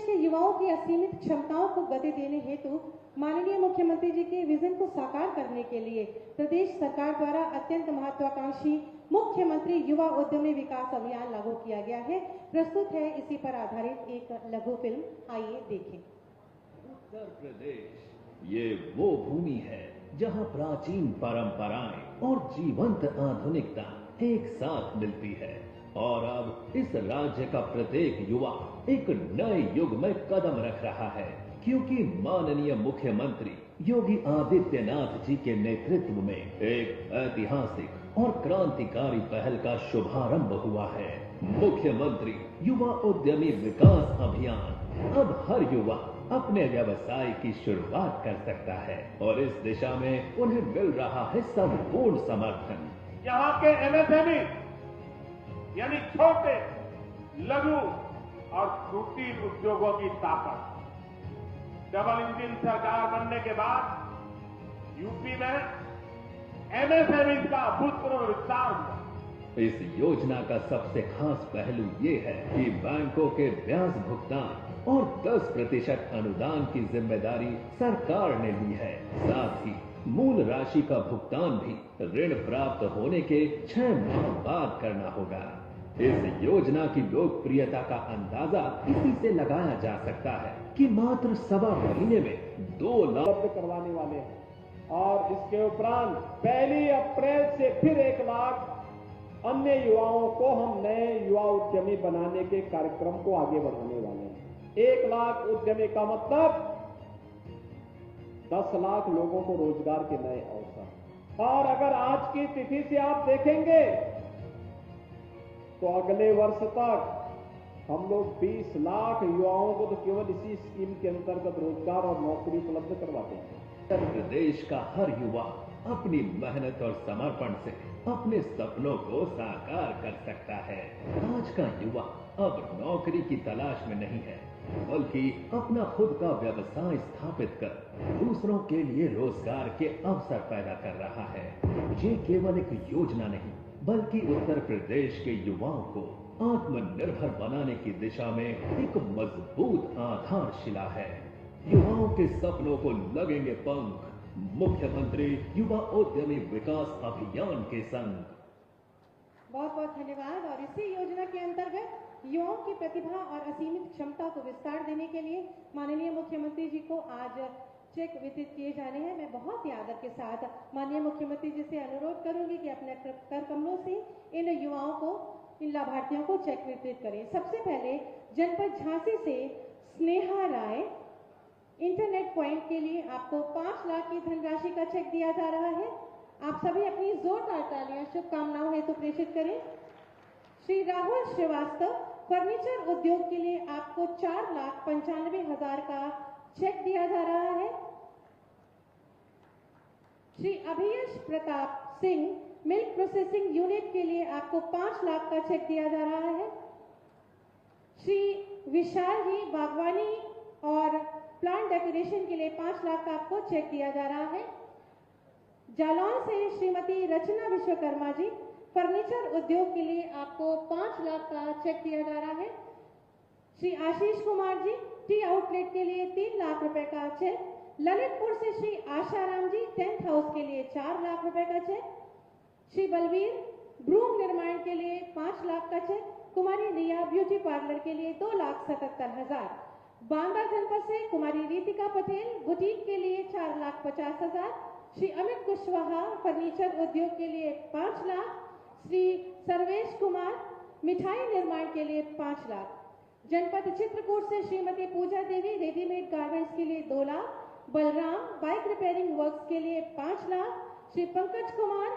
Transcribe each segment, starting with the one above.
के युवाओं की असीमित क्षमताओं को गति देने हेतु माननीय मुख्यमंत्री जी के विजन को साकार करने के लिए प्रदेश सरकार द्वारा अत्यंत महत्वाकांक्षी मुख्यमंत्री युवा उद्यमी विकास अभियान लागू किया गया है। प्रस्तुत है इसी पर आधारित एक लघु फिल्म, आइए देखें। उत्तर प्रदेश ये वो भूमि है जहां प्राचीन परंपराएं और जीवंत आधुनिकता एक साथ मिलती है और अब इस राज्य का प्रत्येक युवा एक नए युग में कदम रख रहा है, क्योंकि माननीय मुख्यमंत्री योगी आदित्यनाथ जी के नेतृत्व में एक ऐतिहासिक और क्रांतिकारी पहल का शुभारंभ हुआ है। मुख्यमंत्री युवा उद्यमी विकास अभियान अब हर युवा अपने व्यवसाय की शुरुआत कर सकता है और इस दिशा में उन्हें मिल रहा है संपूर्ण समर्थन। यहाँ के एमएसएमई यानी छोटे, लघु और कुटीर उद्योगों की ताकत, डबल इंजन सरकार बनने के बाद यूपी में एमएसएमई का अभूतपूर्व विस्तार हुआ। इस योजना का सबसे खास पहलू ये है कि बैंकों के ब्याज भुगतान और 10% अनुदान की जिम्मेदारी सरकार ने ली है। साथ ही मूल राशि का भुगतान भी ऋण प्राप्त होने के 6 माह बाद करना होगा। इस योजना की लोकप्रियता का अंदाजा इसी से लगाया जा सकता है कि मात्र 1.25 महीने में 2 लाख करवाने वाले हैं और इसके उपरांत 1 अप्रैल से फिर 1 लाख अन्य युवाओं को हम नए युवा उद्यमी बनाने के कार्यक्रम को आगे बढ़ाने वाले हैं। 1 लाख उद्यमी का मतलब 10 लाख लोगों को रोजगार के नए अवसर। और अगर आज की तिथि से आप देखेंगे तो अगले वर्ष तक हम लोग 20 लाख युवाओं को तो केवल इसी स्कीम के अंतर्गत रोजगार और नौकरी उपलब्ध करवा देंगे। उत्तर प्रदेश का हर युवा अपनी मेहनत और समर्पण से अपने सपनों को साकार कर सकता है। आज का युवा अब नौकरी की तलाश में नहीं है, बल्कि अपना खुद का व्यवसाय स्थापित कर दूसरों के लिए रोजगार के अवसर पैदा कर रहा है। ये केवल एक योजना नहीं, बल्कि उत्तर प्रदेश के युवाओं को आत्मनिर्भर बनाने की दिशा में एक मजबूत आधारशिला है। युवाओं के सपनों को लगेंगे पंख मुख्यमंत्री युवा उद्यमी विकास अभियान के संग। बहुत बहुत धन्यवाद। और इसी योजना के अंतर्गत युवाओं की प्रतिभा और असीमित क्षमता को विस्तार देने के लिए माननीय मुख्यमंत्री जी को आज चेक वितरित किए जाने हैं। मैं बहुत ही आदर के साथ माननीय मुख्यमंत्री जी से अनुरोध करूंगी कि अपने कर कमलों से इन युवाओं को, इन लाभार्थियों को चेक वितरित करें। सबसे पहले जनपद झांसी से स्नेहा राय, इंटरनेट पॉइंट के लिए आपको 5 लाख की धनराशि का चेक दिया जा रहा है। आप सभी अपनी जोरदार तालियां शुभकामनाओं हेतु प्रेषित करें। श्री राहुल श्रीवास्तव, फर्नीचर उद्योग के लिए आपको 4,95,000 का चेक दिया जा रहा है। Shri Abhiyash Pratap Singh, milk processing unit के लिए आपको 5 लाख का चेक दिया जा रहा है। श्री विशाल ही, बागवानी और प्लांट डेकोरेशन के लिए 5 लाख का आपको चेक दिया जा रहा है। जालौन से श्रीमती रचना विश्वकर्मा जी, फर्नीचर उद्योग के लिए आपको 5 लाख का चेक दिया जा रहा है। श्री आशीष कुमार जी, टी आउटलेट के लिए 3 लाख रुपए का चेक। ललितपुर से श्री आशाराम जी, टेंट हाउस के लिए 4 लाख रुपए का चेक। श्री बलवीर, ब्रूम निर्माण के लिए 5 लाख का चेक। कुमारी रिया, ब्यूटी पार्लर के लिए 2,77,000। बांदा जनपद से कुमारी रीतिका पटेल, बुटीक के लिए 4,50,000। श्री अमित कुशवाहा, फर्नीचर उद्योग के लिए 5 लाख। श्री सर्वेश कुमार, मिठाई निर्माण के लिए 5 लाख। जनपद चित्रकूट से श्रीमती पूजा देवी, रेडीमेड गारमेंट्स के लिए 2 lakh. Balram, bike repairing works के लिए 5 लाख। श्री पंकज कुमार,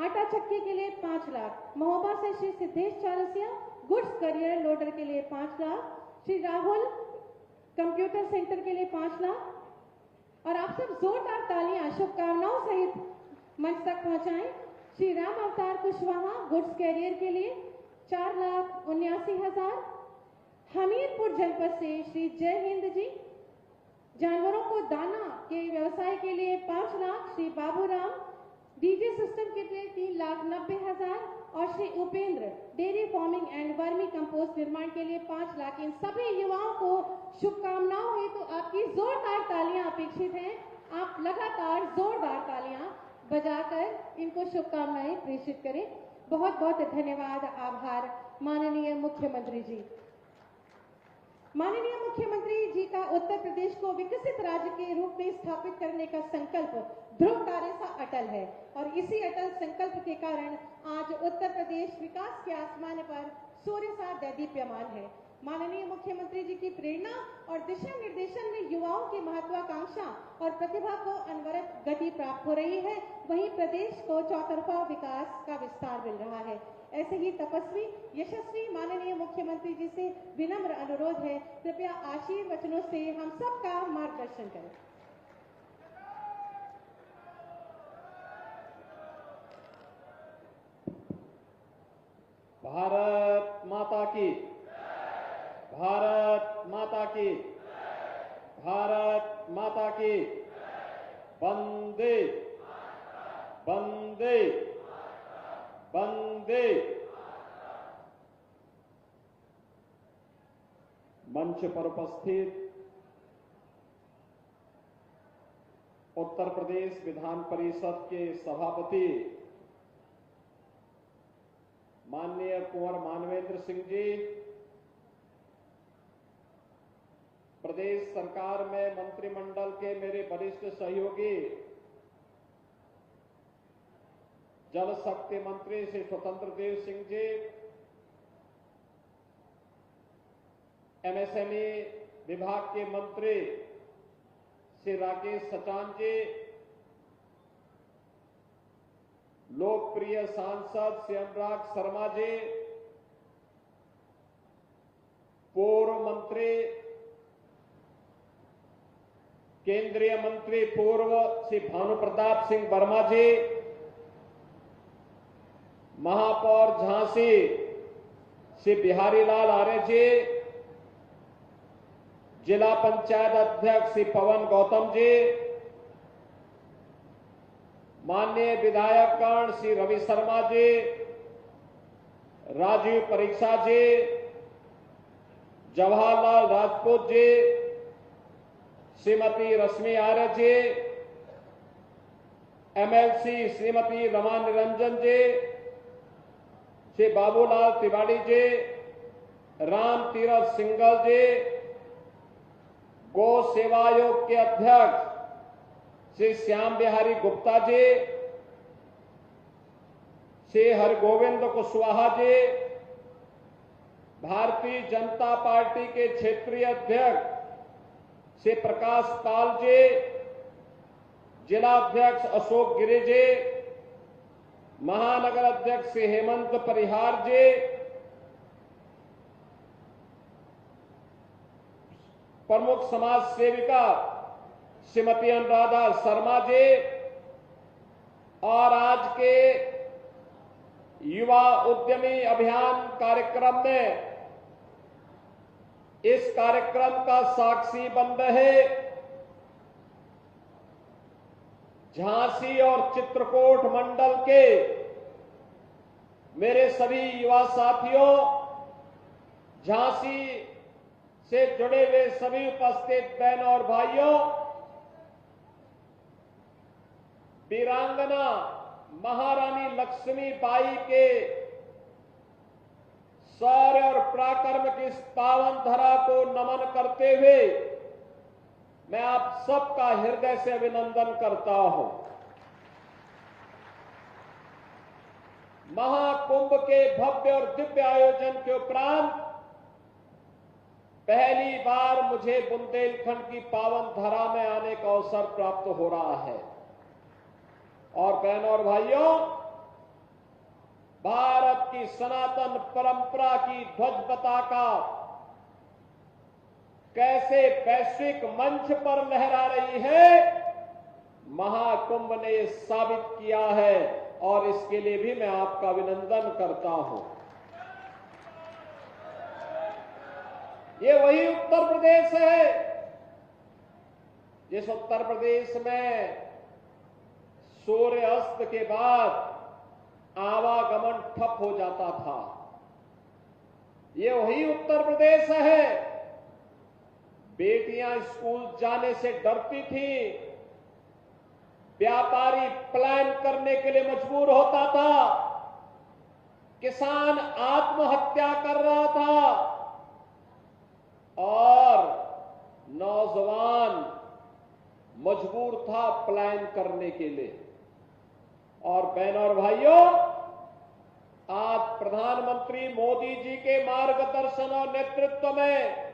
आटा चक्की के लिए 5 लाख। महोबा से Shri Siddhesh Charsiya, goods carrier loader के लिए 5 लाख। श्री राहुल, कंप्यूटर सेंटर के लिए 5 लाख। और आप सब जोरदार तालियां शुभकामनाओं सहित मंच तक पहुंचाएं। श्री राम अवतार कुशवाहा, गुड्स कैरियर के लिए 4,79,000। हमीरपुर जनपद से श्री जय हिंद जी, जानवरों को दाना के व्यवसाय के लिए 5 लाख। श्री बाबूराम, डीजे सिस्टम के लिए 3,90,000 और Shri Upendra dairy farming and vermi compost निर्माण के लिए 5 लाख। इन सभी युवाओं को शुभकामनाओं है तो आपकी जोरदार तालियां अपेक्षित हैं। आप लगातार जोरदार तालियां बजाकर इनको शुभकामनाएं प्रेषित करें। बहुत बहुत धन्यवाद, आभार माननीय मुख्यमंत्री जी। माननीय मुख्यमंत्री जी का उत्तर प्रदेश को विकसित राज्य के रूप में स्थापित करने का संकल्प ध्रुव तारे सा अटल है और इसी अटल संकल्प के कारण आज उत्तर प्रदेश विकास के आसमान पर सूर्य सा दैदीप्यमान है। माननीय मुख्यमंत्री जी की प्रेरणा और दिशा निर्देशन में युवाओं की महत्वाकांक्षा और प्रतिभा को अनवरत गति प्राप्त हो रही है। वहीं प्रदेश को चौतरफा विकास का विस्तार मिल रहा है। ऐसे ही तपस्वी यशस्वी माननीय मुख्यमंत्री जी से विनम्र अनुरोध है, कृपया आशीर्वचनों से हम सबका मार्गदर्शन करें। भारत माता की, भारत माता की, भारत माता की, वंदे वंदे वंदे। मंच पर उपस्थित उत्तर प्रदेश विधान परिषद के सभापति माननीय कुंवर मानवेंद्र सिंह जी, प्रदेश सरकार में मंत्रिमंडल के मेरे वरिष्ठ सहयोगी जल शक्ति मंत्री श्री स्वतंत्र देव सिंह जी, एमएसएमई विभाग के मंत्री श्री राकेश सचान जी, लोकप्रिय सांसद श्री अनुराग शर्मा जी, पूर्व मंत्री केंद्रीय मंत्री पूर्व श्री भानु प्रताप सिंह वर्मा जी, महापौर झांसी श्री बिहारी लाल आर्य जी, जिला पंचायत अध्यक्ष श्री पवन गौतम जी, माननीय विधायकगण श्री रवि शर्मा जी, राजीव परीक्षा जी, जवाहरलाल राजपूत जी, श्रीमती रश्मि आर्य जी, एमएलसी श्रीमती रमा निरंजन जी, श्री बाबूलाल तिवारी जी, राम तीरथ सिंगल जी, गौ सेवा आयोग के अध्यक्ष श्री श्याम बिहारी गुप्ता जी, श्री हरगोविंद कुशवाहा जी, भारतीय जनता पार्टी के क्षेत्रीय अध्यक्ष श्री प्रकाश पाल जी, जिला अध्यक्ष अशोक गिरी जी, महानगर अध्यक्ष श्री हेमंत परिहार जी, प्रमुख समाज सेविका श्रीमती अनुराधा शर्मा जी और आज के युवा उद्यमी अभियान कार्यक्रम में इस कार्यक्रम का साक्षी बन रहे झांसी और चित्रकूट मंडल के मेरे सभी युवा साथियों, झांसी से जुड़े हुए सभी उपस्थित बहनों और भाइयों, वीरांगना महारानी लक्ष्मीबाई के शौर्य और पराक्रम की इस पावन धरा को नमन करते हुए मैं आप सबका हृदय से अभिनंदन करता हूं। महाकुंभ के भव्य और दिव्य आयोजन के उपरांत पहली बार मुझे बुंदेलखंड की पावन धरा में आने का अवसर प्राप्त हो रहा है। और बहनों और भाइयों, भारत की सनातन परंपरा की ध्वज पताका कैसे वैश्विक मंच पर लहरा रही है, महाकुंभ ने साबित किया है और इसके लिए भी मैं आपका अभिनंदन करता हूं। ये वही उत्तर प्रदेश है जिस उत्तर प्रदेश में सूर्य अस्त के बाद आवागमन ठप हो जाता था। ये वही उत्तर प्रदेश है। बेटियां स्कूल जाने से डरती थी, व्यापारी पलायन करने के लिए मजबूर होता था, किसान आत्महत्या कर रहा था और नौजवान मजबूर था पलायन करने के लिए। और बहनों और भाइयों, आज प्रधानमंत्री मोदी जी के मार्गदर्शन और नेतृत्व में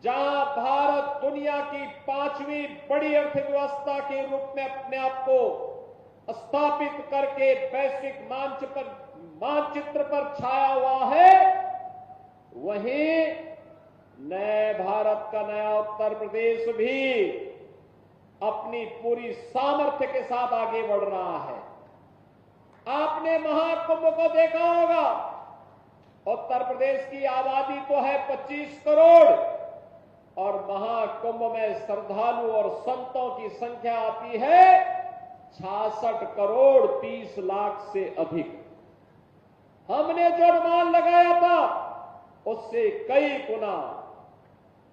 जहां भारत दुनिया की 5वीं बड़ी अर्थव्यवस्था के रूप में अपने आप को स्थापित करके वैश्विक मानचित्र पर छाया हुआ है, वहीं नए भारत का नया उत्तर प्रदेश भी अपनी पूरी सामर्थ्य के साथ आगे बढ़ रहा है। आपने महाकुंभ को देखा होगा। उत्तर प्रदेश की आबादी तो है 25 करोड़ और महाकुंभ में श्रद्धालु और संतों की संख्या आती है 66 करोड़ 30 लाख से अधिक। हमने जो अनुमान लगाया था उससे कई गुना।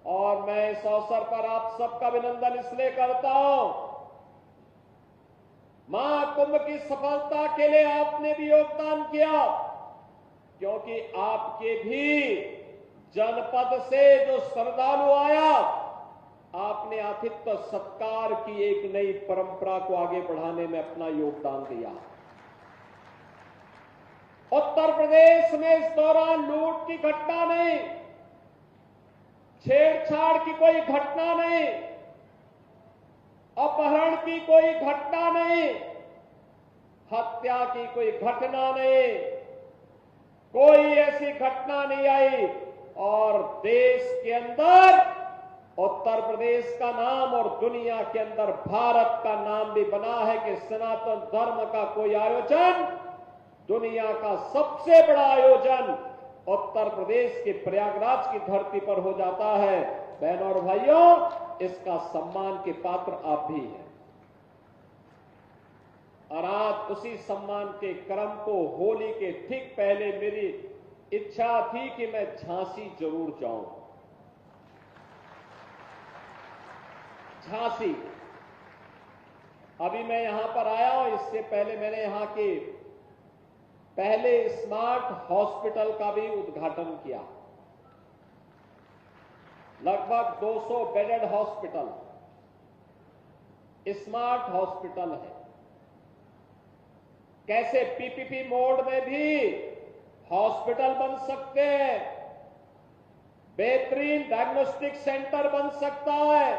और मैं इस अवसर पर आप सबका अभिनंदन इसलिए करता हूं, महाकुंभ की सफलता के लिए आपने भी योगदान किया, क्योंकि आपके भी जनपद से जो श्रद्धालु आया, आपने आतिथ्य सत्कार की एक नई परंपरा को आगे बढ़ाने में अपना योगदान दिया। उत्तर प्रदेश में इस दौरान लूट की घटना नहीं, छेड़छाड़ की कोई घटना नहीं, अपहरण की कोई घटना नहीं, हत्या की कोई घटना नहीं, कोई ऐसी घटना नहीं आई। और देश के अंदर उत्तर प्रदेश का नाम और दुनिया के अंदर भारत का नाम भी बना है कि सनातन धर्म का कोई आयोजन, दुनिया का सबसे बड़ा आयोजन उत्तर प्रदेश के प्रयागराज की धरती पर हो जाता है। बहनों और भाइयों, इसका सम्मान के पात्र आप भी हैं। और आज उसी सम्मान के क्रम को होली के ठीक पहले मेरी इच्छा थी कि मैं झांसी जरूर जाऊं। झांसी, अभी मैं यहां पर आया हूं, इससे पहले मैंने यहां के पहले स्मार्ट हॉस्पिटल का भी उद्घाटन किया। लगभग 200 बेडेड हॉस्पिटल, स्मार्ट हॉस्पिटल है। कैसे पीपीपी मोड में भी हॉस्पिटल बन सकते हैं, बेहतरीन डायग्नोस्टिक सेंटर बन सकता है,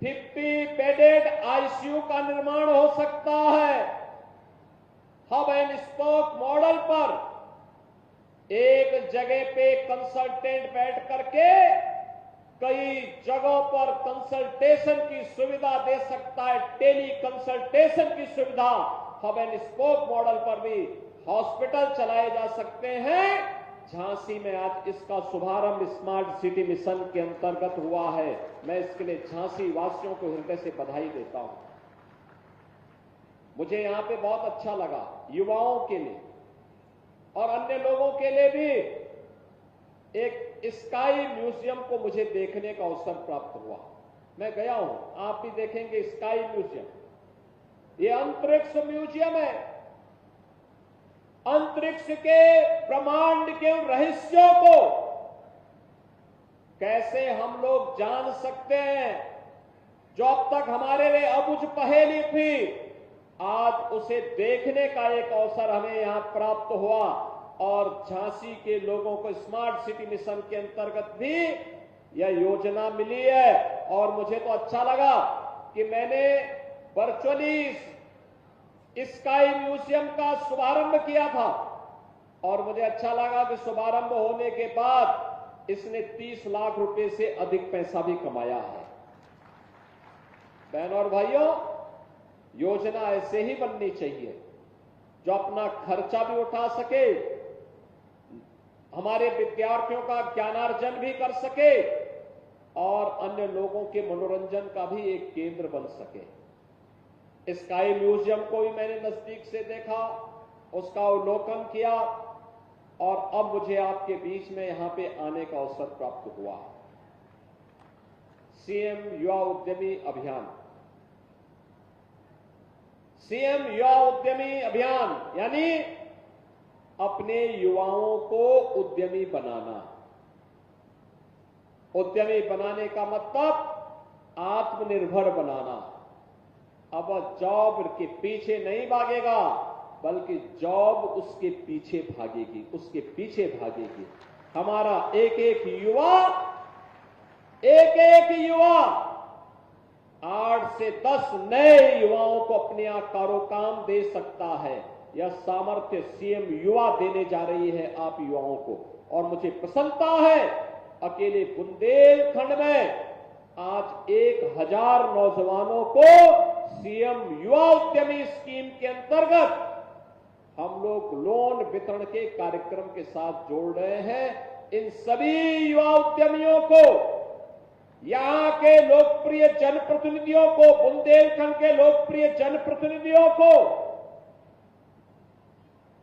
50 बेडेड आईसीयू का निर्माण हो सकता है। हब एंड स्पोक मॉडल पर एक जगह पे कंसल्टेंट बैठ करके कई जगहों पर कंसल्टेशन की सुविधा दे सकता है, टेली कंसल्टेशन की सुविधा हब एंड स्पोक मॉडल पर भी हॉस्पिटल चलाए जा सकते हैं। झांसी में आज इसका शुभारंभ स्मार्ट सिटी मिशन के अंतर्गत हुआ है। मैं इसके लिए झांसी वासियों को हृदय से बधाई देता हूं। मुझे यहां पे बहुत अच्छा लगा, युवाओं के लिए और अन्य लोगों के लिए भी एक स्काई म्यूजियम को मुझे देखने का अवसर प्राप्त हुआ। मैं गया हूं, आप भी देखेंगे स्काई म्यूजियम। ये अंतरिक्ष म्यूजियम है। अंतरिक्ष के ब्रह्मांड के रहस्यों को कैसे हम लोग जान सकते हैं, जो अब तक हमारे लिए अबुझ पहेली थी, आज उसे देखने का एक अवसर हमें यहां प्राप्त हुआ। और झांसी के लोगों को स्मार्ट सिटी मिशन के अंतर्गत भी यह योजना मिली है। और मुझे तो अच्छा लगा कि मैंने वर्चुअली स्काई म्यूजियम का शुभारंभ किया था और मुझे अच्छा लगा कि शुभारंभ होने के बाद इसने 30 लाख रुपए से अधिक पैसा भी कमाया है। बहनों और भाइयों, योजना ऐसे ही बननी चाहिए जो अपना खर्चा भी उठा सके, हमारे विद्यार्थियों का ज्ञानार्जन भी कर सके और अन्य लोगों के मनोरंजन का भी एक केंद्र बन सके। स्काई म्यूजियम को भी मैंने नजदीक से देखा, उसका अवलोकन किया और अब मुझे आपके बीच में यहां पे आने का अवसर प्राप्त हुआ। सीएम युवा उद्यमी अभियान, सीएम युवा उद्यमी अभियान यानी अपने युवाओं को उद्यमी बनाना। उद्यमी बनाने का मतलब आत्मनिर्भर बनाना। अब जॉब के पीछे नहीं भागेगा, बल्कि जॉब उसके पीछे भागेगी, उसके पीछे भागेगी। हमारा एक एक युवा 8 से 10 नए युवाओं को अपने यहां कारोकाम दे सकता है। यह सामर्थ्य सीएम युवा देने जा रही है आप युवाओं को। और मुझे प्रसन्नता है, अकेले बुंदेलखंड में आज 1000 नौजवानों को सीएम युवा उद्यमी स्कीम के अंतर्गत हम लोग लोन वितरण के कार्यक्रम के साथ जोड़ रहे हैं। इन सभी युवा उद्यमियों को, यहां के लोकप्रिय जनप्रतिनिधियों को, बुंदेलखंड के लोकप्रिय जनप्रतिनिधियों को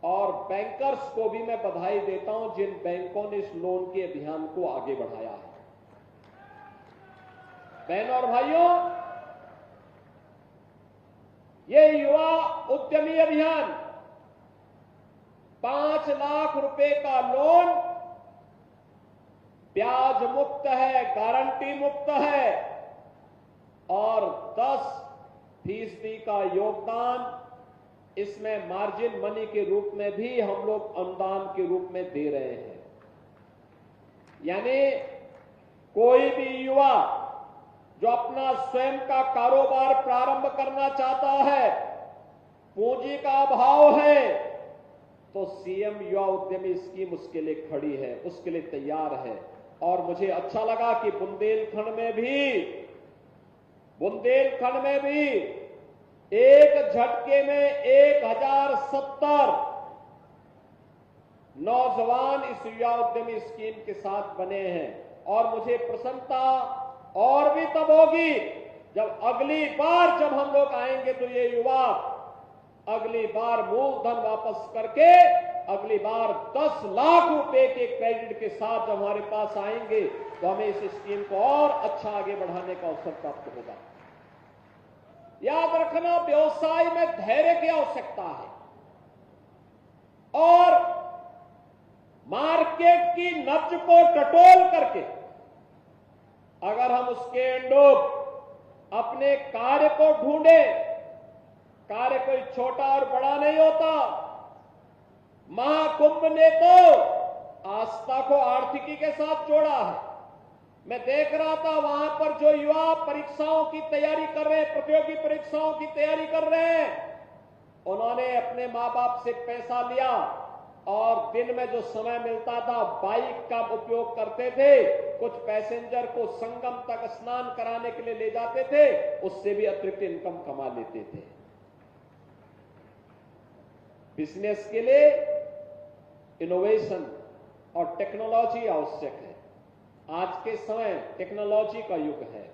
और बैंकर्स को भी मैं बधाई देता हूं, जिन बैंकों ने इस लोन के अभियान को आगे बढ़ाया है। बहनों और भाइयों, ये युवा उद्यमी अभियान 5 लाख रुपए का लोन ब्याज मुक्त है, गारंटी मुक्त है और 10% का योगदान इसमें मार्जिन मनी के रूप में भी हम लोग अनुदान के रूप में दे रहे हैं। यानी कोई भी युवा जो अपना स्वयं का कारोबार प्रारंभ करना चाहता है, पूंजी का अभाव है, तो सीएम युवा उद्यमी स्कीम उसके लिए खड़ी है, उसके लिए तैयार है। और मुझे अच्छा लगा कि बुंदेलखंड में भी एक झटके में 1070 नौजवान इस युवा उद्यमी स्कीम के साथ बने हैं। और मुझे प्रसन्नता और भी तब होगी जब अगली बार जब हम लोग आएंगे तो ये युवा अगली बार मूलधन वापस करके अगली बार 10 लाख रुपए के क्रेडिट के साथ जब हमारे पास आएंगे तो हमें इस स्कीम को और अच्छा आगे बढ़ाने का अवसर प्राप्त होगा। याद रखना, व्यवसाय में धैर्य की आवश्यकता है और मार्केट की नब्ज को टटोल करके अगर हम उसके अंदर अपने कार्य को ढूंढे, कार्य कोई छोटा और बड़ा नहीं होता। महाकुंभ ने तो आस्था को आर्थिकी के साथ जोड़ा है। मैं देख रहा था वहां पर जो युवा परीक्षाओं की तैयारी कर रहे हैं, प्रतियोगी परीक्षाओं की तैयारी कर रहे हैं, उन्होंने अपने मां बाप से पैसा लिया और दिन में जो समय मिलता था बाइक का उपयोग करते थे। कुछ पैसेंजर को संगम तक स्नान कराने के लिए ले जाते थे, उससे भी अतिरिक्त इनकम कमा लेते थे। बिजनेस के लिए इनोवेशन और टेक्नोलॉजी आवश्यक है। आज के समय टेक्नोलॉजी का युग है।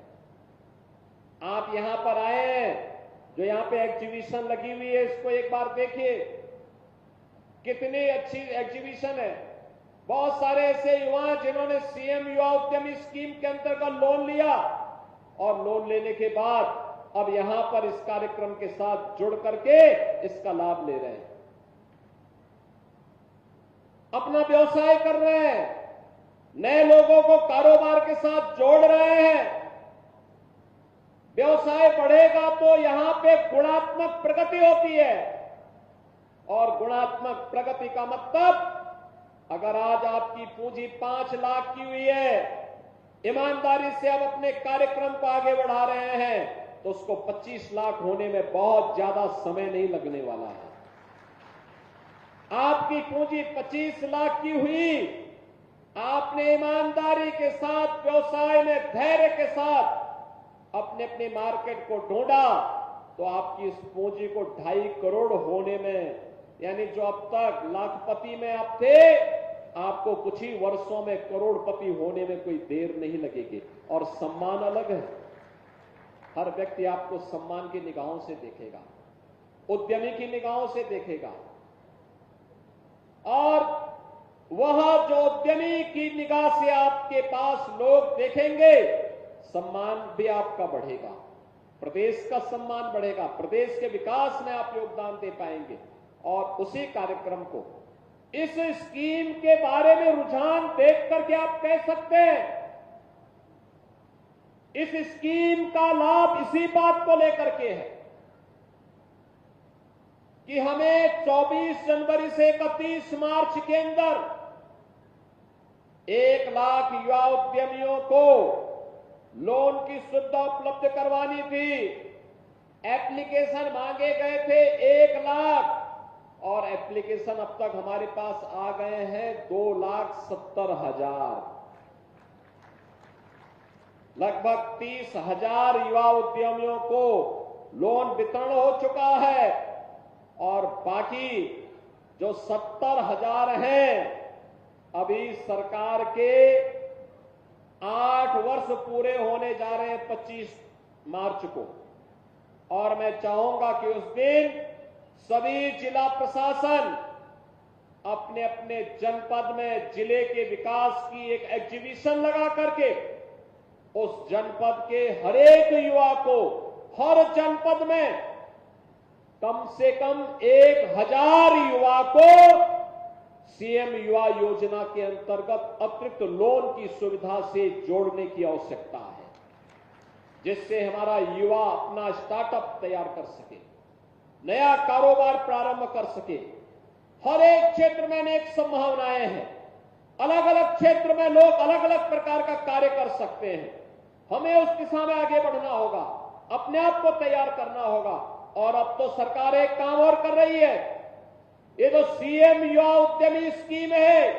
आप यहां पर आए हैं, जो यहां पे एग्जीबिशन लगी हुई है, इसको एक बार देखिए, कितनी अच्छी एग्जीबिशन है। बहुत सारे ऐसे युवा जिन्होंने सीएम युवा उद्यमी स्कीम के अंतर्गत लोन लिया और लोन लेने के बाद अब यहां पर इस कार्यक्रम के साथ जुड़ करके इसका लाभ ले रहे हैं, अपना व्यवसाय कर रहे हैं, नए लोगों को कारोबार के साथ जोड़ रहे हैं। व्यवसाय बढ़ेगा तो यहां पे गुणात्मक प्रगति होती है और गुणात्मक प्रगति का मतलब, अगर आज आपकी पूंजी 5 लाख की हुई है, ईमानदारी से आप अपने कार्यक्रम को आगे बढ़ा रहे हैं, तो उसको 25 लाख होने में बहुत ज्यादा समय नहीं लगने वाला है। आपकी पूंजी 25 लाख की हुई, आपने ईमानदारी के साथ व्यवसाय में धैर्य के साथ अपने अपने मार्केट को ढूंढा, तो आपकी इस पूंजी को 2.5 करोड़ होने में, यानी जो अब तक लाखपति में आप थे, आपको कुछ ही वर्षों में करोड़पति होने में कोई देर नहीं लगेगी। और सम्मान अलग है, हर व्यक्ति आपको सम्मान की निगाहों से देखेगा, उद्यमी की निगाहों से देखेगा, और वह जो उद्यमी की निगाह से आपके पास लोग देखेंगे, सम्मान भी आपका बढ़ेगा, प्रदेश का सम्मान बढ़ेगा, प्रदेश के विकास में आप योगदान दे पाएंगे। और उसी कार्यक्रम को, इस स्कीम के बारे में रुझान देख करके आप कह सकते हैं, इस स्कीम का लाभ इसी बात को लेकर के है कि हमें 24 जनवरी से 31 मार्च के अंदर 1 लाख युवा उद्यमियों को लोन की सुविधा उपलब्ध करवानी थी। एप्लीकेशन मांगे गए थे 1 लाख, और एप्लीकेशन अब तक हमारे पास आ गए हैं 2,70,000। लगभग 30,000 युवा उद्यमियों को लोन वितरण हो चुका है, और बाकी जो 70,000 हैं, अभी सरकार के 8 वर्ष पूरे होने जा रहे हैं 25 मार्च को। और मैं चाहूंगा कि उस दिन सभी जिला प्रशासन अपने अपने जनपद में जिले के विकास की एक एग्जीबिशन लगा करके उस जनपद के हर एक युवा को, हर जनपद में कम से कम 1,000 युवा को सीएम युवा योजना के अंतर्गत अतिरिक्त लोन की सुविधा से जोड़ने की आवश्यकता है, जिससे हमारा युवा अपना स्टार्टअप तैयार कर सके, नया कारोबार प्रारंभ कर सके। हर एक क्षेत्र में अनेक संभावनाएं हैं, अलग अलग क्षेत्र में लोग अलग अलग प्रकार का कार्य कर सकते हैं। हमें उस दिशा में आगे बढ़ना होगा, अपने आप को तैयार करना होगा। और अब तो सरकार एक काम और कर रही है, ये जो सीएम युवा उद्यमी स्कीम है,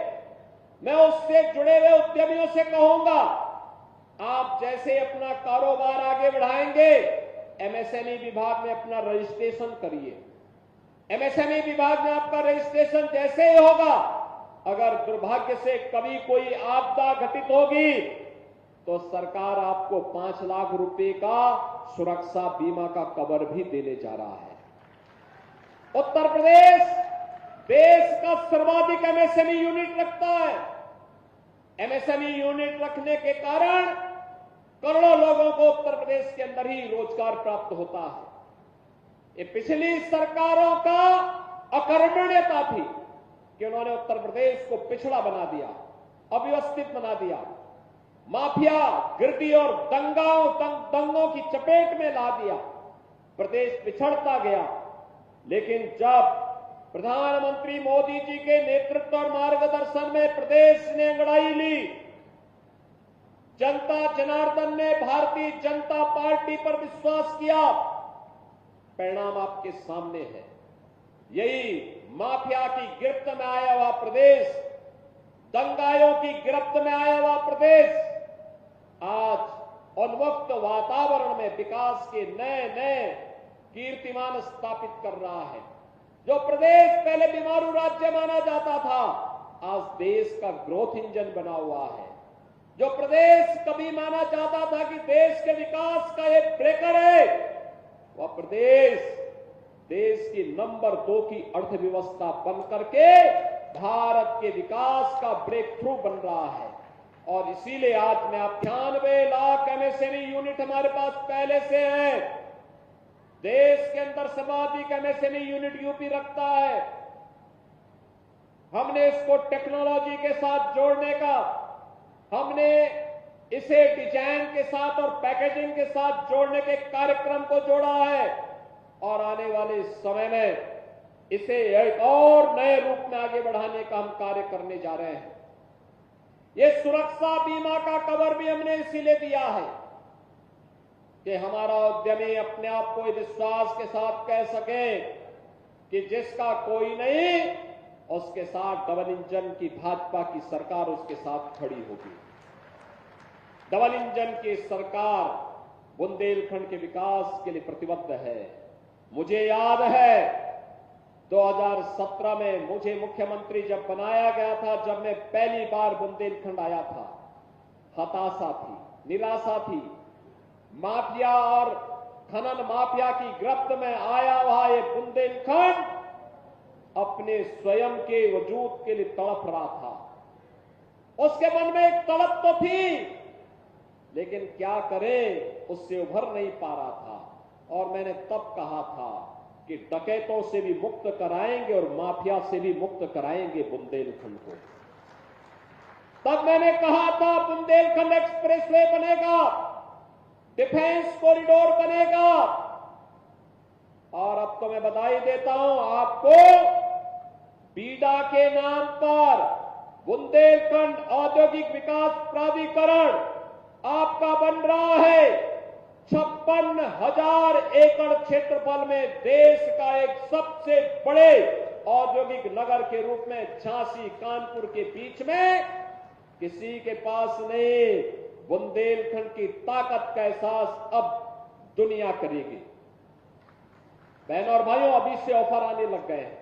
मैं उससे जुड़े हुए उद्यमियों से कहूंगा, आप जैसे अपना कारोबार आगे बढ़ाएंगे, एमएसएमई विभाग में अपना रजिस्ट्रेशन करिए। एमएसएमई विभाग में आपका रजिस्ट्रेशन जैसे ही होगा, अगर दुर्भाग्य से कभी कोई आपदा घटित होगी तो सरकार आपको 5 लाख रुपए का सुरक्षा बीमा का कवर भी देने जा रहा है। उत्तर प्रदेश देश का सर्वाधिक एमएसएमई यूनिट रखता है। एमएसएमई यूनिट रखने के कारण करोड़ों लोगों को उत्तर प्रदेश के अंदर ही रोजगार प्राप्त होता है। ये पिछली सरकारों का अकर्मण्यता थी कि उन्होंने उत्तर प्रदेश को पिछड़ा बना दिया, अव्यवस्थित बना दिया, माफिया, गिरदी और दंगों की चपेट में ला दिया, प्रदेश पिछड़ता गया। लेकिन जब प्रधानमंत्री मोदी जी के नेतृत्व और मार्गदर्शन में प्रदेश ने अंगड़ाई ली, जनता जनार्दन ने भारतीय जनता पार्टी पर विश्वास किया, परिणाम आपके सामने है। यही माफिया की गिरफ्त में आया हुआ प्रदेश, दंगाइयों की गिरफ्त में आया हुआ प्रदेश आज उन्मुक्त वातावरण में विकास के नए नए कीर्तिमान स्थापित कर रहा है। जो प्रदेश पहले बीमारू राज्य माना जाता था, आज देश का ग्रोथ इंजन बना हुआ है। जो प्रदेश कभी माना जाता था कि देश के विकास का एक ब्रेकर है, वह प्रदेश देश की नंबर 2 की अर्थव्यवस्था बन करके भारत के विकास का ब्रेक थ्रू बन रहा है। और इसीलिए आज में 98 लाख एमएसएमई यूनिट हमारे पास पहले से है। देश के अंदर सर्वाधिक एमएसएमई यूनिट यूपी रखता है। हमने इसको टेक्नोलॉजी के साथ जोड़ने का, हमने इसे डिजाइन के साथ और पैकेजिंग के साथ जोड़ने के कार्यक्रम को जोड़ा है, और आने वाले समय में इसे एक और नए रूप में आगे बढ़ाने का हम कार्य करने जा रहे हैं। ये सुरक्षा बीमा का कवर भी हमने इसीलिए दिया है कि हमारा उद्यमी अपने आप को विश्वास के साथ कह सके कि जिसका कोई नहीं, उसके साथ डबल इंजन की भाजपा की सरकार उसके साथ खड़ी होगी। डबल इंजन की सरकार बुंदेलखंड के विकास के लिए प्रतिबद्ध है। मुझे याद है 2017 में मुझे मुख्यमंत्री जब बनाया गया था, जब मैं पहली बार बुंदेलखंड आया था, हताशा थी, निराशा थी, माफिया और खनन माफिया की गिरफ्त में आया हुआ ये बुंदेलखंड अपने स्वयं के वजूद के लिए तड़प रहा था। उसके मन में एक तड़प तो थी, लेकिन क्या करें, उससे उभर नहीं पा रहा था। और मैंने तब कहा था कि डकैतों से भी मुक्त कराएंगे और माफिया से भी मुक्त कराएंगे बुंदेलखंड को। तब मैंने कहा था बुंदेलखंड एक्सप्रेसवे बनेगा, डिफेंस कॉरिडोर बनेगा। और अब तो मैं बधाई देता हूं आपको, बीडा के नाम पर बुंदेलखंड औद्योगिक विकास प्राधिकरण आपका बन रहा है। 56,000 एकड़ क्षेत्रफल में देश का एक सबसे बड़े औद्योगिक नगर के रूप में झांसी कानपुर के बीच में किसी के पास नहीं। बुंदेलखंड की ताकत का एहसास अब दुनिया करेगी। बहनों और भाइयों, अभी से ऑफर आने लग गए हैं,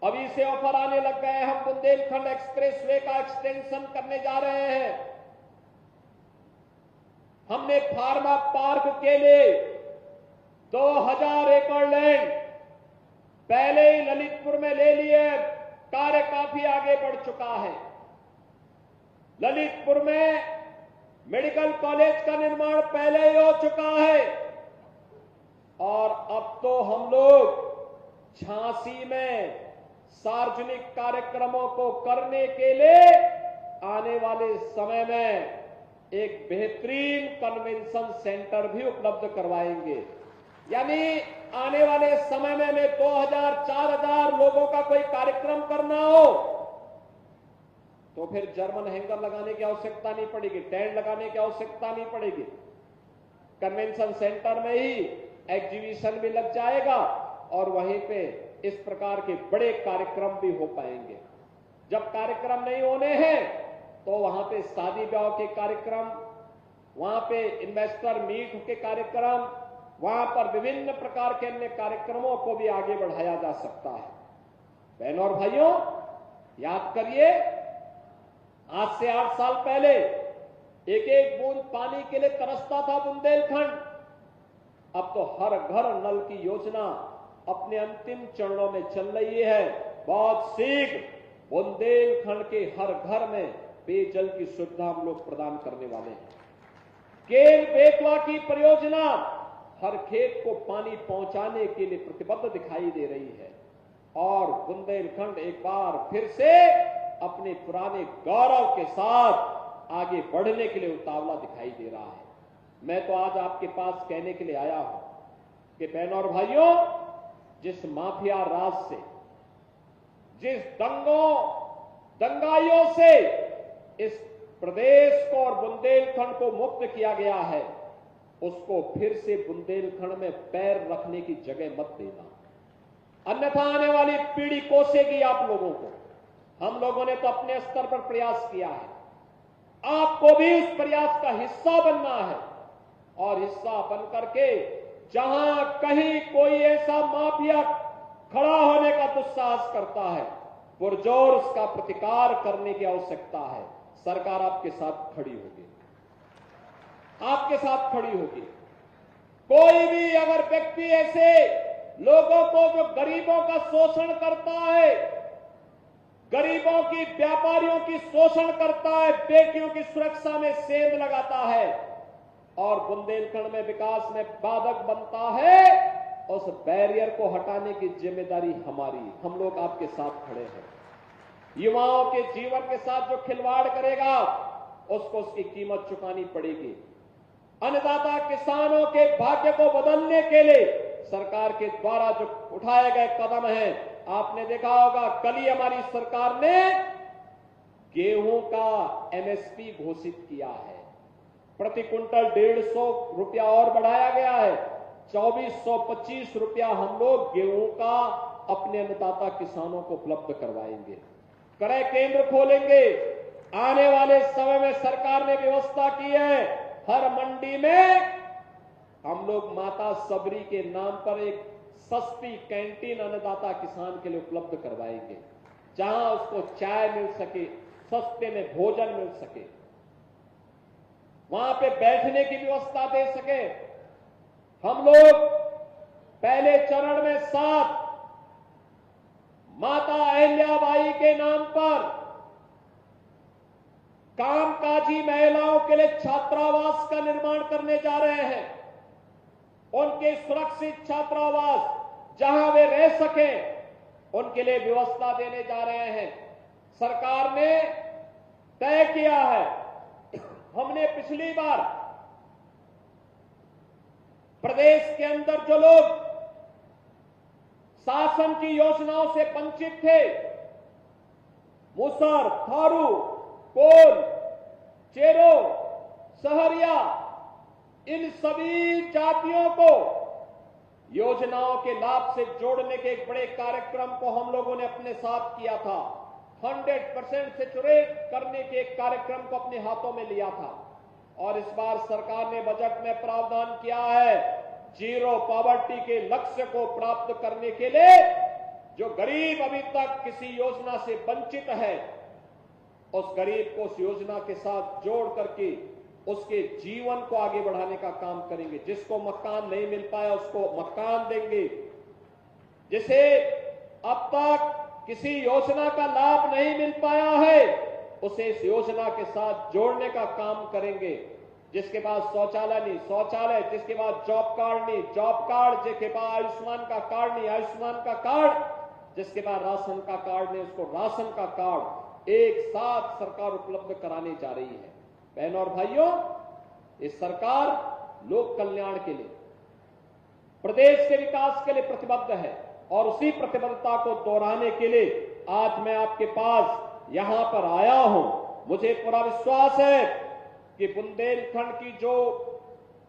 अभी से ऑफर आने लग गए हैं। हम बुंदेलखंड एक्सप्रेसवे का एक्सटेंशन करने जा रहे हैं। हमने फार्मा पार्क के लिए 2000 एकड़ लैंड पहले ही ललितपुर में ले लिए। कार्य काफी आगे बढ़ चुका है। ललितपुर में मेडिकल कॉलेज का निर्माण पहले ही हो चुका है। और अब तो हम लोग झांसी में सार्वजनिक कार्यक्रमों को करने के लिए आने वाले समय में एक बेहतरीन कन्वेंशन सेंटर भी उपलब्ध करवाएंगे। यानी आने वाले समय में 2000-4000 लोगों का कोई कार्यक्रम करना हो तो फिर जर्मन हैंगर लगाने की आवश्यकता नहीं पड़ेगी, टेंट लगाने की आवश्यकता नहीं पड़ेगी। कन्वेंशन सेंटर में ही एग्जीबिशन भी लग जाएगा और वहीं पे इस प्रकार के बड़े कार्यक्रम भी हो पाएंगे। जब कार्यक्रम नहीं होने हैं तो वहां पे शादी ब्याह के कार्यक्रम, वहां पे इन्वेस्टर मीट के कार्यक्रम, वहां पर विभिन्न प्रकार के अन्य कार्यक्रमों को भी आगे बढ़ाया जा सकता है। बहनों और भाइयों, याद करिए, आज से 8 साल पहले एक एक बूंद पानी के लिए तरसता था बुंदेलखंड। अब तो हर घर नल की योजना अपने अंतिम चरणों में चल रही है। बहुत शीघ्र बुंदेलखंड के हर घर में पेयजल की सुविधा हम लोग प्रदान करने वाले हैं। केन बेतवा की परियोजना हर खेत को पानी पहुंचाने के लिए प्रतिबद्ध दिखाई दे रही है और बुंदेलखंड एक बार फिर से अपने पुराने गौरव के साथ आगे बढ़ने के लिए उतावला दिखाई दे रहा है। मैं तो आज आपके पास कहने के लिए आया हूं कि बहनों और भाइयों, जिस माफिया राज से, जिस दंगाइयों से इस प्रदेश को और बुंदेलखंड को मुक्त किया गया है, उसको फिर से बुंदेलखंड में पैर रखने की जगह मत देना, अन्यथा आने वाली पीढ़ी कोसेगी आप लोगों को। हम लोगों ने तो अपने स्तर पर प्रयास किया है, आपको भी उस प्रयास का हिस्सा बनना है और हिस्सा बन करके जहां कहीं कोई ऐसा माफिया खड़ा होने का दुस्साहस करता है, पुरजोर उसका प्रतिकार करने की आवश्यकता है। सरकार आपके साथ खड़ी होगी, आपके साथ खड़ी होगी। कोई भी अगर व्यक्ति ऐसे लोगों को जो गरीबों का शोषण करता है, गरीबों की, व्यापारियों की शोषण करता है, बेटियों की सुरक्षा में सेंध लगाता है और बुंदेलखंड में विकास में बाधक बनता है, उस बैरियर को हटाने की जिम्मेदारी हमारी। हम लोग आपके साथ खड़े हैं। युवाओं के जीवन के साथ जो खिलवाड़ करेगा उसको उसकी कीमत चुकानी पड़ेगी। अन्नदाता किसानों के भाग्य को बदलने के लिए सरकार के द्वारा जो उठाए गए कदम हैं, आपने देखा होगा कल ही हमारी सरकार ने गेहूं का एमएसपी घोषित किया है। प्रति क्विंटल 150 रुपया और बढ़ाया गया है। 2425 रुपया हम लोग गेहूं का अपने अन्नदाता किसानों को उपलब्ध करवाएंगे। क्रय केंद्र खोलेंगे। आने वाले समय में सरकार ने व्यवस्था की है, हर मंडी में हम लोग माता सबरी के नाम पर एक सस्ती कैंटीन अन्नदाता किसान के लिए उपलब्ध करवाएंगे, जहां उसको चाय मिल सके, सस्ते में भोजन मिल सके। वहां पे बैठने की व्यवस्था दे सके। हम लोग पहले चरण में 7 माता अहिल्याबाई के नाम पर कामकाजी महिलाओं के लिए छात्रावास का निर्माण करने जा रहे हैं। उनके सुरक्षित छात्रावास जहां वे रह सके उनके लिए व्यवस्था देने जा रहे हैं। सरकार ने तय किया है, हमने पिछली बार प्रदेश के अंदर जो लोग शासन की योजनाओं से वंचित थे, मुसर, थारू, कोल, चेरो, सहरिया, इन सभी जातियों को योजनाओं के लाभ से जोड़ने के एक बड़े कार्यक्रम को हम लोगों ने अपने साथ किया था। 100% सेचुरेट करने के एक कार्यक्रम को अपने हाथों में लिया था और इस बार सरकार ने बजट में प्रावधान किया है जीरो पॉवर्टी के लक्ष्य को प्राप्त करने के लिए जो गरीब अभी तक किसी योजना से वंचित है, उस गरीब को उस योजना के साथ जोड़ करके उसके जीवन को आगे बढ़ाने का काम करेंगे। जिसको मकान नहीं मिल पाया उसको मकान देंगे। जिसे अब तक किसी योजना का लाभ नहीं मिल पाया है उसे इस योजना के साथ जोड़ने का काम करेंगे। जिसके पास शौचालय नहीं, शौचालय, जिसके पास जॉब कार्ड नहीं, जॉब कार्ड, जिसके पास आयुष्मान का कार्ड नहीं, आयुष्मान का कार्ड, जिसके पास राशन का कार्ड नहीं, उसको राशन का कार्ड एक साथ सरकार उपलब्ध कराने जा रही है। बहनों और भाइयों, इस सरकार लोक कल्याण के लिए, प्रदेश के विकास के लिए प्रतिबद्ध है और उसी प्रतिबद्धता को दोहराने के लिए आज मैं आपके पास यहां पर आया हूं। मुझे पूरा विश्वास है कि बुंदेलखंड की जो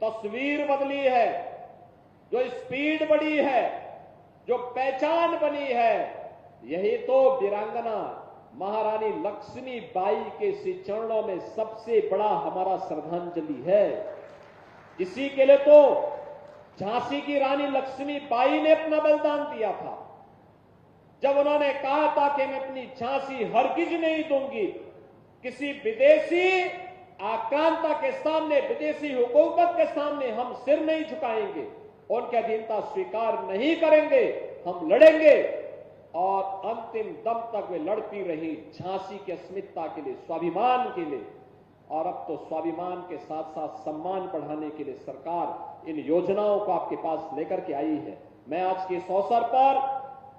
तस्वीर बदली है, जो स्पीड बढ़ी है, जो पहचान बनी है, यही तो वीरांगना महारानी लक्ष्मीबाई के श्री चरणों में सबसे बड़ा हमारा श्रद्धांजलि है। इसी के लिए तो झांसी की रानी लक्ष्मीबाई ने अपना बलिदान दिया था जब उन्होंने कहा था कि मैं अपनी झांसी हरगिज नहीं दूंगी, किसी विदेशी आक्रांता के सामने, विदेशी हुकूमत के सामने हम सिर नहीं झुकाएंगे, उनकी अधीनता स्वीकार नहीं करेंगे, हम लड़ेंगे। और अंतिम दम तक वे लड़ती रही झांसी की अस्मिता के लिए, स्वाभिमान के लिए। और अब तो स्वाभिमान के साथ साथ सम्मान बढ़ाने के लिए सरकार इन योजनाओं को आपके पास लेकर के आई है। मैं आज के इस अवसर पर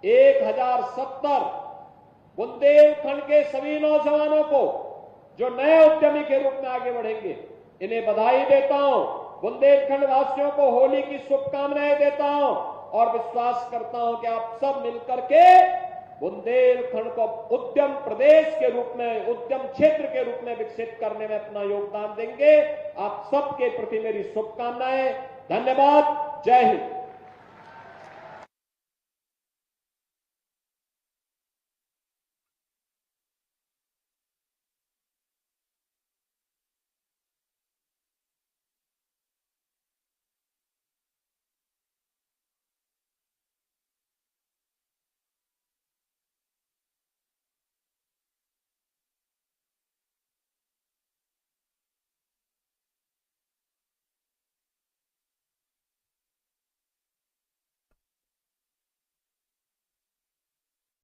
1070 बुंदेलखंड के सभी नौजवानों को जो नए उद्यमी के रूप में आगे बढ़ेंगे, इन्हें बधाई देता हूं। बुंदेलखंड वासियों को होली की शुभकामनाएं देता हूं और विश्वास करता हूं कि आप सब मिलकर के बुंदेलखंड को उद्यम प्रदेश के रूप में, उद्यम क्षेत्र के रूप में विकसित करने में अपना योगदान देंगे। आप सबके प्रति मेरी शुभकामनाएं। धन्यवाद। जय हिंद।